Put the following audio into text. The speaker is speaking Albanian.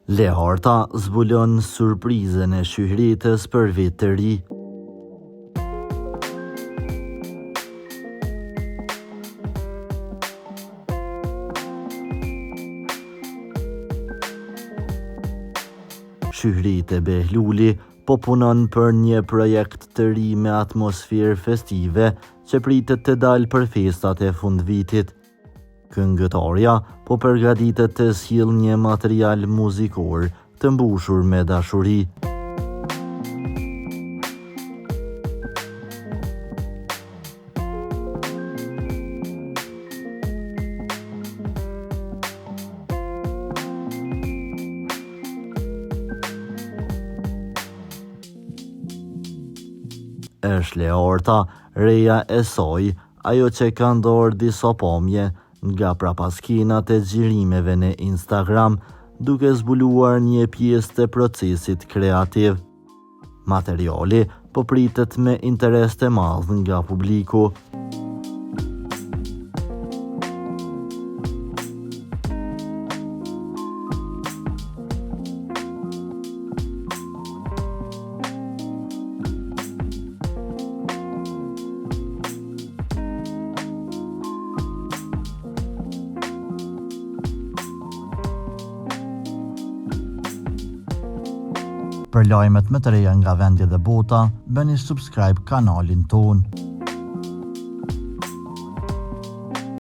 Leharta zbulon surprizën e Shyhritës për vit të ri. Shyhrite Behluli po punon për një projekt të ri me atmosferë festive që pritet të dalë për festat e fundvitit. Këngëtarja po përgatitet të sjellë një material muzikor të mbushur me dashuri. Është Leharta, reja e saj, ajo që ka ndorë disa pamje nga prapaskenat e xhirimeve në Instagram, duke zbuluar një pjesë të procesit kreativ. Materiali po pritet me interes të madh nga publiku. Për lajmet më të reja nga vendi dhe bota, bëni subscribe kanalin ton.